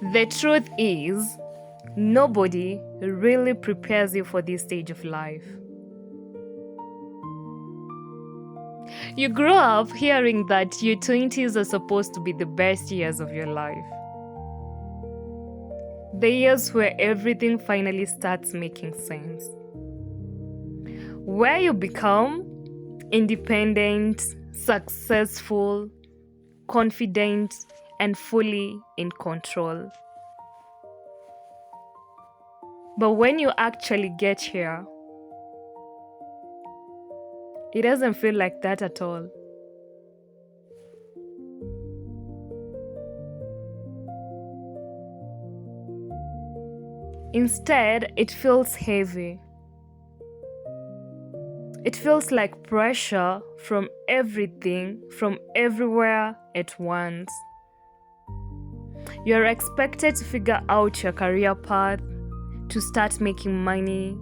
The truth is, nobody really prepares you for this stage of life. You grow up hearing that your 20s are supposed to be the best years of your life. The years where everything finally starts making sense. Where you become independent, successful, confident, and fully in control. But when you actually get here, it doesn't feel like that at all. Instead, it feels heavy. It feels like pressure from everything, from everywhere at once. You're expected to figure out your career path, to start making money,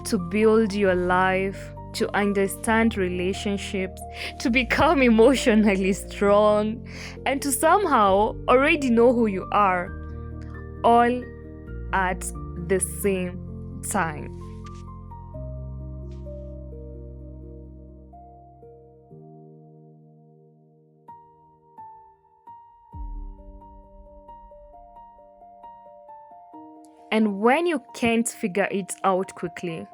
to build your life, to understand relationships, to become emotionally strong, and to somehow already know who you are, all at the same time. And when you can't figure it out quickly,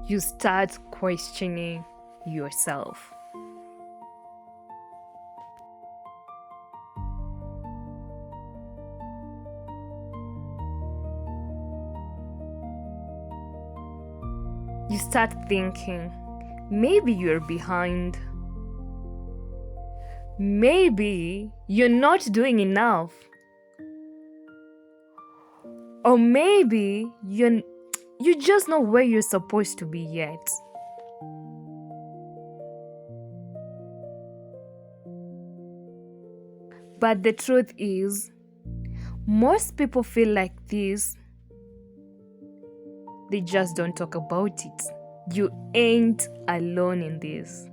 you start questioning yourself. You start thinking, maybe you're behind. Maybe you're not doing enough. Or maybe you just know where you're supposed to be yet. But the truth is, most people feel like this. They just don't talk about it. You ain't alone in this.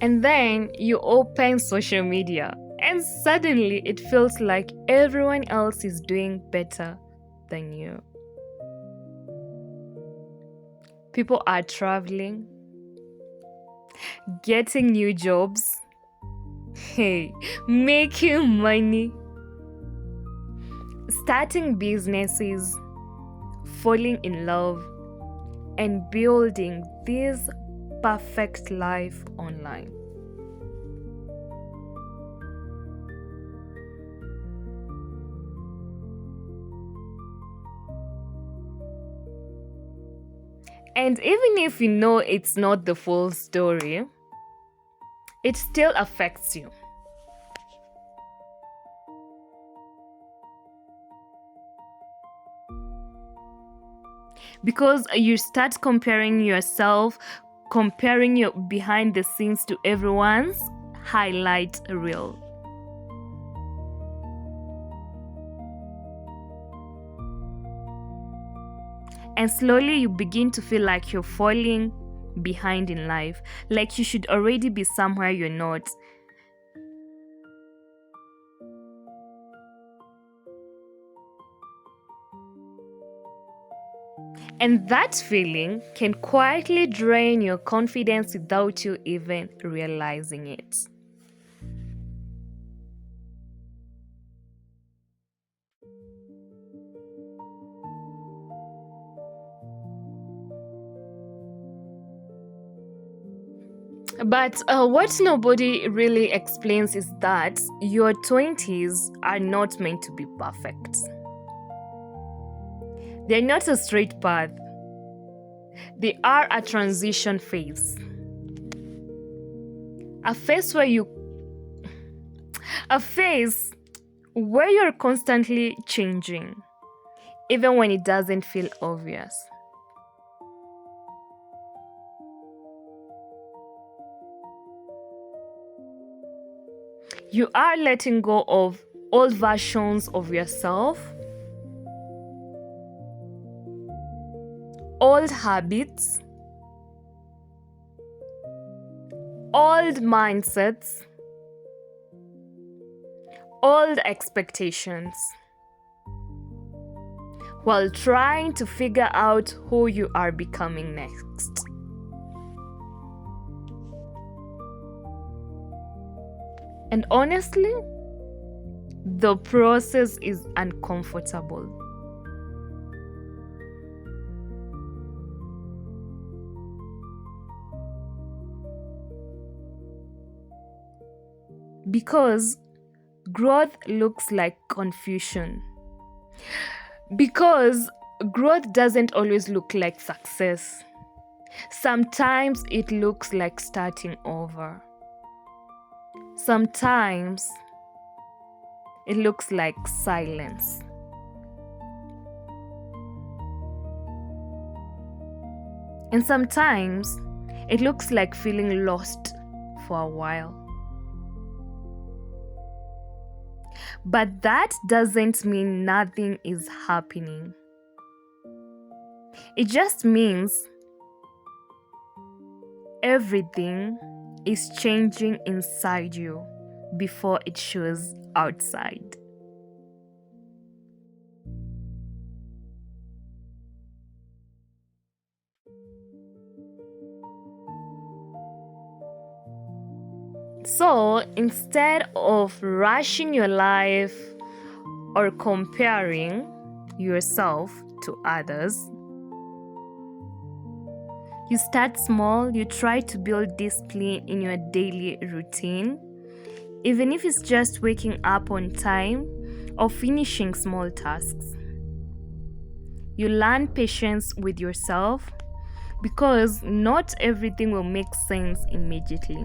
And then you open social media, and suddenly it feels like everyone else is doing better than you. People are traveling, getting new jobs, hey, making money, starting businesses, falling in love, and building this perfect life online. And even if you know it's not the full story, it still affects you. Because you start comparing yourself, comparing your behind the scenes to everyone's highlight reel. And slowly you begin to feel like you're falling behind in life, like you should already be somewhere you're not. And that feeling can quietly drain your confidence without you even realizing it. But what nobody really explains is that your 20s are not meant to be perfect. They're not a straight path. They are a transition phase. A phase where you a phase where you're constantly changing, even when it doesn't feel obvious. You are letting go of old versions of yourself, old habits, old mindsets, old expectations, while trying to figure out who you are becoming next. And honestly, the process is uncomfortable. Because growth looks like confusion. Because growth doesn't always look like success. Sometimes it looks like starting over. Sometimes it looks like silence. And sometimes it looks like feeling lost for a while. But that doesn't mean nothing is happening. It just means everything is changing inside you before it shows outside. So instead of rushing your life or comparing yourself to others, you start small. You try to build discipline in your daily routine, even if it's just waking up on time or finishing small tasks. You learn patience with yourself because not everything will make sense immediately.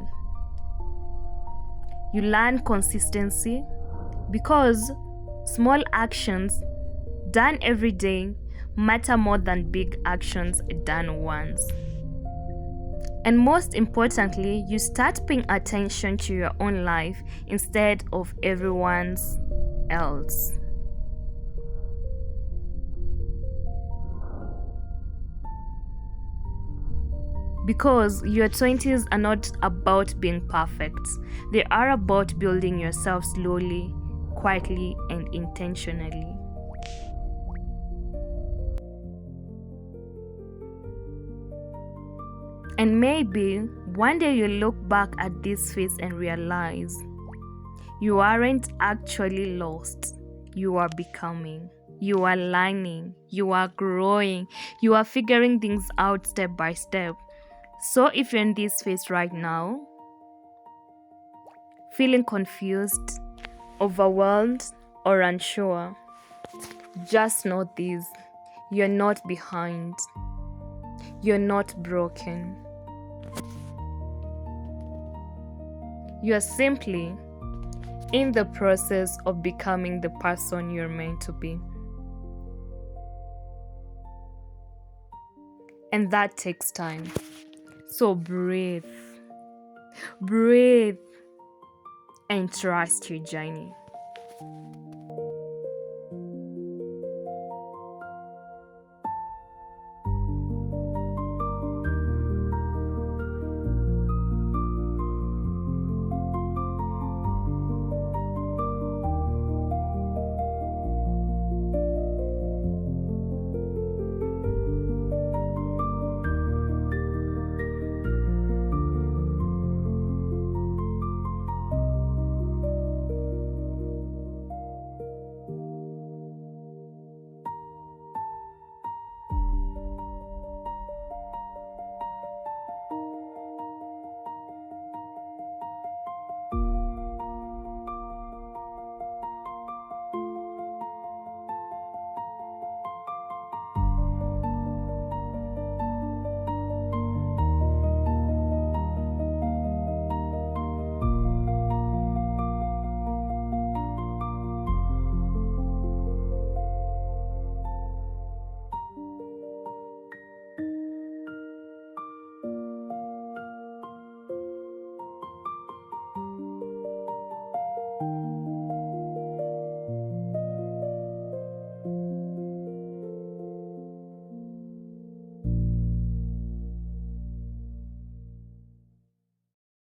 You learn consistency because small actions done every day matter more than big actions done once. And most importantly, you start paying attention to your own life instead of everyone's else. Because your 20s are not about being perfect. They are about building yourself slowly, quietly, and intentionally. And maybe one day you look back at this phase and realize you aren't actually lost. You are becoming. You are learning. You are growing. You are figuring things out step by step. So if you're in this phase right now, feeling confused, overwhelmed, or unsure, just know this: you're not behind. You're not broken. You're simply in the process of becoming the person you're meant to be. And that takes time. So breathe, and trust your journey.